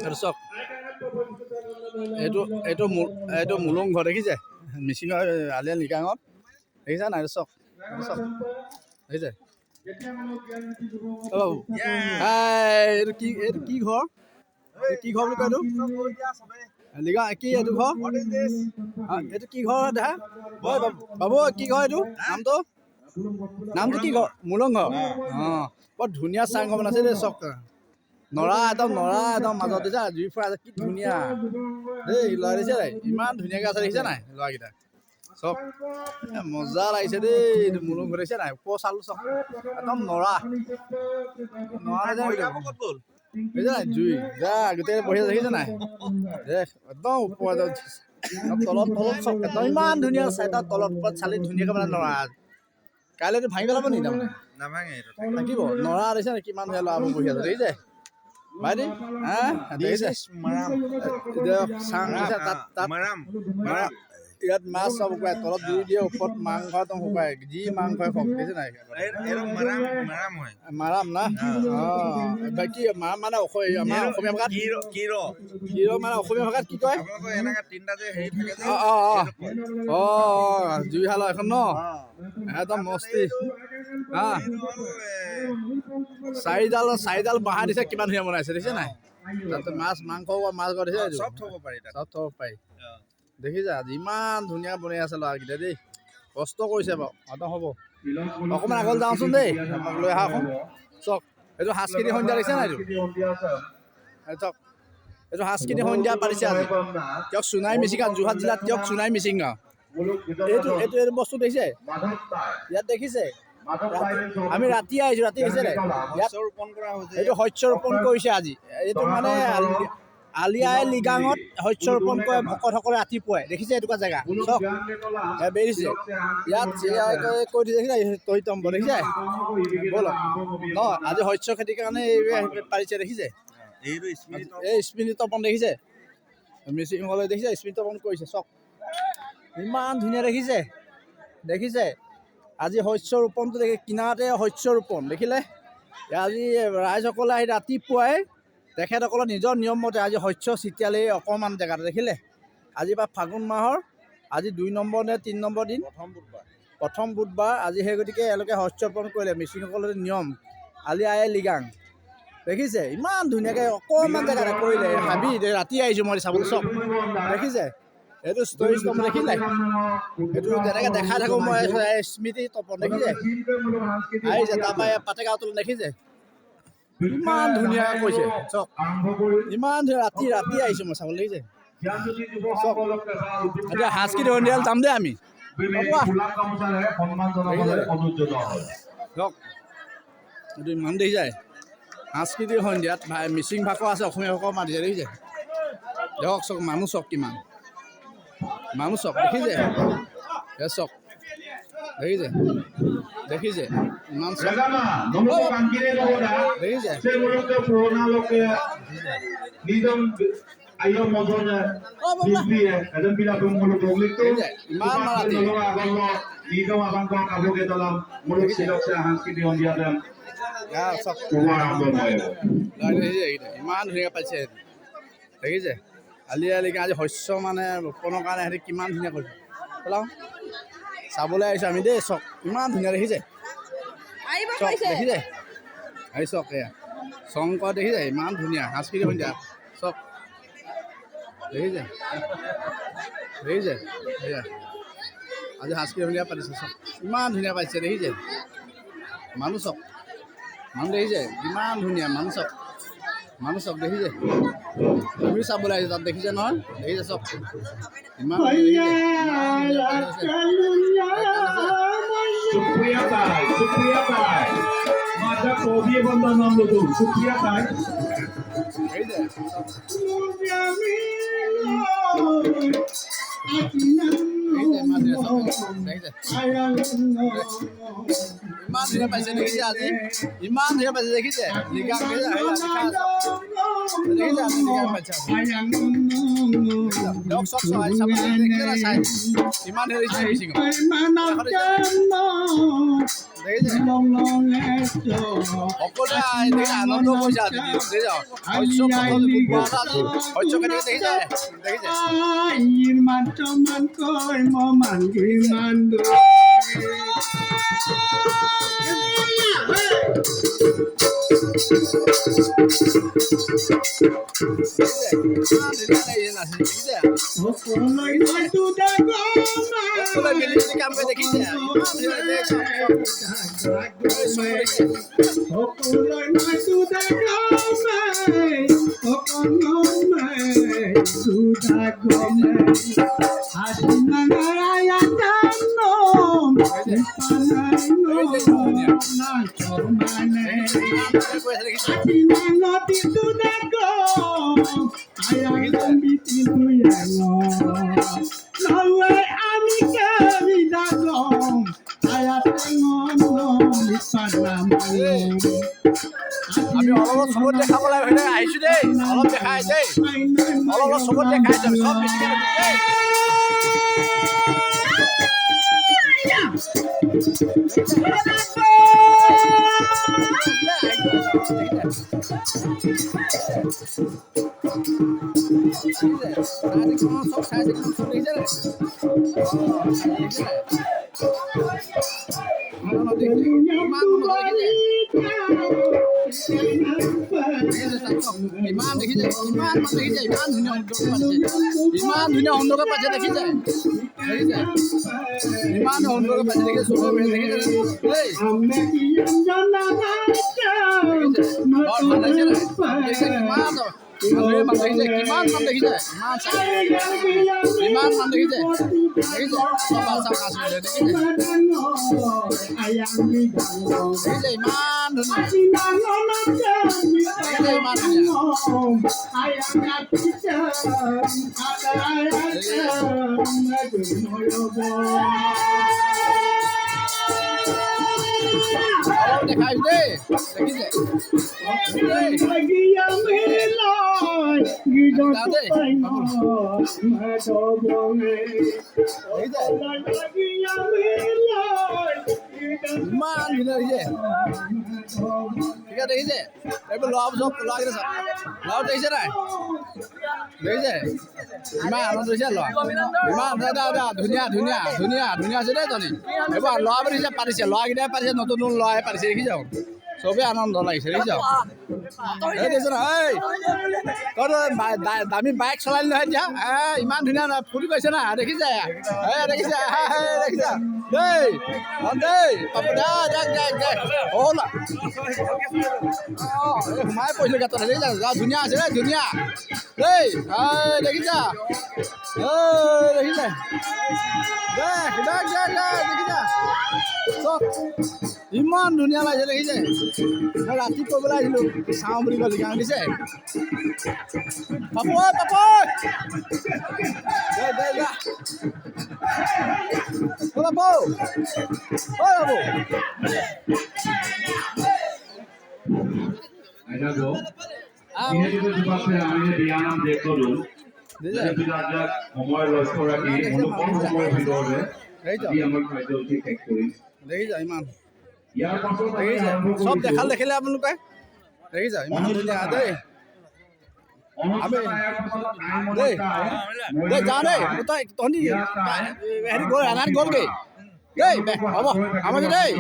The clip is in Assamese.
এইটো চাওক এইটো মুলুং ঘৰ দেখিছে মিচিঙৰ আলিয়া লিগাঙত দেখিছা নাই এইটো চাওক দেখিছে অ এইটো কি ঘৰ কি ঘৰ বুলি কয় এইটো লিগা কি এইটো ঘৰ এইটো কি ঘৰ দেখা বাবু কি ঘৰ এইটো নামটো কি ঘৰ মুলং ঘৰ অঁ বৰ ধুনীয়া চাংঘৰ বনাইছে দেই চাওক নৰা একদম মাজত দিছা জুই ফুৰা কি ধুনীয়া দেই ল'ৰা দিছে নাই ইমান ধুনীয়াকৈ আছে দেখিছে নাই ল'ৰাকেইটা চব মজা লাগিছে দেই এইটো মুলুং ঘৰ দেখিছে নাই ওপৰ চালো চব একদম নৰা দেখিছে নাই জুই যা গোটেই বহি দেখিছে নাই একদম ওপৰ তলত চব একদম ইমান ধুনীয়া আছে একদম তলত ওপৰত চালি ধুনীয়াকৈ মানে নৰা কাইলৈতো ভাঙি পেলাব নেকি তাৰমানে থাকিব নৰা দেখিছে নাই কিমান ধুনীয়া ল'ৰাবোৰ বহি আছে দেখিছে ভাইটি দেখিছে ইয়াত মাছ চব শুকাই তলত জুই দিয়ে ওপৰত মাংস একদম শুকাই যি মাংসই খওক দেখিছে নাই মাৰাম না অঁ কি মাৰাম মানে আমাৰ অসমীয়া ভাষাত কিৰ মানে অসমীয়া ভাষাত কি কয় অঁ জুইশাল এখন ন একদম মস্তি চাৰিডাল বাঁহ দিছে কিমান ধুনীয়া বনাইছে দেখিছে নাই তাতে মাছ মাংস মাছ দিছে চব থ'ব পাৰি দেখিছা ইমান ধুনীয়া বনাই আছে ল'ৰাকেইটা দেই কষ্ট কৰিছে বাৰু হ'ব অকণমান আগলৈ যাওঁচোন দেই আপোনাক লৈ আহা অকণ চাওক এইটো সাংস্কৃতিক সন্ধ্যা দেখিছে নাই চাওক এইটো সাংস্কৃতিক সন্ধ্যা পাতিছে আজি তেওঁক সোণাই মিচিং গাঁও যোৰহাট জিলাত তেওঁক সোণাই মিচিং গাঁও এইটো বস্তু দেখিছে ইয়াত দেখিছে আমি ৰাতি আহিছো ৰাতি দেখিছে নাই ইয়াত এইটো শস্য ৰোপণ কৰিছে আজি এইটো মানে আলি আই লিগাঙত শস্য ৰোপণ কৰে ভকতসকলে ৰাতিপুৱাই দেখিছে এনেকুৱা জেগা চব বেৰিছে ইয়াত কৈ দিছে দেখিছে তহিতম্ব দেখিছে ব'লক ন আজি শস্য খেতিৰ কাৰণে পাৰিছে দেখিছে এই স্মৃতি তপন দেখিছে মিচিংসকলে দেখিছে স্মৃতি তপন কৰিছে চব ইমান ধুনীয়া দেখিছে আজি শস্য ৰোপণটো দেখি কিনাৰতে শস্য ৰোপণ দেখিলে আজি ৰাইজসকলে আহি ৰাতিপুৱাই তেখেতসকলৰ নিজৰ নিয়ম মতে আজি শস্য ছিটিয়ালে অকণমান জেগাতে দেখিলে আজি বা ফাগুন মাহৰ আজি 2 নম্বৰ নে 3 নম্বৰ দিন প্ৰথম বুধবাৰ আজি সেই গতিকে এওঁলোকে শস্য ৰোপণ কৰিলে মিচিংসকলৰ নিয়ম আলি আই লিগাং দেখিছে ইমান ধুনীয়াকৈ অকণমান জেগাতে কৰিলে হাবি ৰাতি আহিছোঁ মই চাবলৈ চব দেখিছে এইটো ষ্টৰি ষ্টম দেখিলে এইটো যেনেকৈ দেখাই থাকোঁ মই স্মৃতি তপন দেখিছে আহিছে তাৰপৰা পাতেগাঁৱতো দেখিছে ইমান ধুনীয়াকৈ কৈছে চক ইমান ধুনীয়া ৰাতি আহিছোঁ মই চাবলৈ দেখিছে চক এতিয়া সাংস্কৃতিক সন্ধিয়ালৈ যাম দেই আমি চক এইটো ইমান দেখিছে সাংস্কৃতিক সন্ধিয়াত মিচিং ভাষা আছে অসমীয়া ভাষাও মাতিছে দেখিছে দিয়ক চক মানুহ চক কিমান মানুহ চক দেখিছে চক দেখিছে ইমান ইমান ধুনীয়াকৈ পাইছে দেখিছে আলি আই লিগাং আজি শস্য মানে ৰোপণৰ কাৰণে সিহঁতি কিমান ধুনীয়া কৰিছে চলাওঁ চাবলৈ আহিছোঁ আমি দেই চক ইমান ধুনীয়া দেখিছে চক দেখিছে আহি চক এয়া শংকৰ দেখিছে ইমান ধুনীয়া সাংস্কৃতিক সন্ধ্যা চক দেখিছে এয়া আজি সাংস্কৃতিক সন্ধ্যা পাতিছে চক ইমান ধুনীয়া পাইছে দেখিছে মানুহ চক মানুহ দেখিছে ইমান ধুনীয়া মানুহ চক দেখিছে তুমি চাবলৈ আহিছে তাত দেখিছে নহয় দেখিছে চব ইমান ইমান ধুনীয়া পাইছে দেখিছে আজি ইমান ধুনীয়া পাইছে দেখিছে লিগাং ইমান দেখিছে সকলোৱে আনন্দ কৰিছে আজি দেখিছে শস্য শস্য খেতি দেখিছে দেখিছে কাম কৰি দেখিছে আমি অলপ চবত দেখাবলৈ আহিছো দেই অলপ দেখাই দেই অলপ চবত দেখাইছো আমি সব বেছিকে দেই সব চাই ইমান দেখিছে ইমান দেখিছে ইমান ধুনীয়া সুন্দৰকৈ পাইছে দেখিছে দেখিছে ইমান সুন্দৰকৈ পাইছে দেখিছে চবে দেখিছে দেই বৰ ভাল লাগিছে কিমান দেখিছে কিমান মান দেখিছে ইমান মান দেখিছে দেখিছে চব আশা আছে দেখিছে দেখিছে ইমান ধুনীয়া দেখিছে ইমান অলপ দেখাইছো দেই দেখিছে ইমান ধুনীয়া দেখিছে ঠিক আছে দেখিছে এইবোৰ লৰা চব লৰা দেখিছে নাই দেখিছে ইমান আনন্দ হৈছে লৰা ইমান ধুনীয়া ধুনীয়া ধুনীয়া ধুনীয়া আছে দেই তনি এইবোৰ লৰাবোৰ দেখিছে পাৰিছে ল'ৰাকেইটাই পাৰিছে নতুন নতুন ল'ৰাই পাৰিছে দেখিছে চবেই আনন্দ লাগিছে দেখিছ এই দেখিছ না এই তই দামী বাইক চলাই নহয় এতিয়া ইমান ধুনীয়া ফুৰি গৈছে না দেখিছে দেখিছে দেখিছে দেই দেই হ'ল সোমাই পৰিছিলোঁ গাঁতত দেখিছা ধুনীয়া আছে দেই ধুনীয়া দেই দেখিছা দেখিছে দেখিছা ইমান ধুনীয়া লাগিছে দেখিছে মই ৰাতি কৰিবলৈ আহিছিলোঁ চাওঁ বুলি ক'লে গান দিছে পাপু পাপু বাবু বাবু দেখিছা ইমান চব দেখিলে আপোনালোকে দেখিছা ইমান ধুনীয়া দেই দেই যাওঁ দেই তই তহঁতি হেৰি গ'ল ৰাণাত গ'লগৈ দেই হ'ব আমাৰ দেই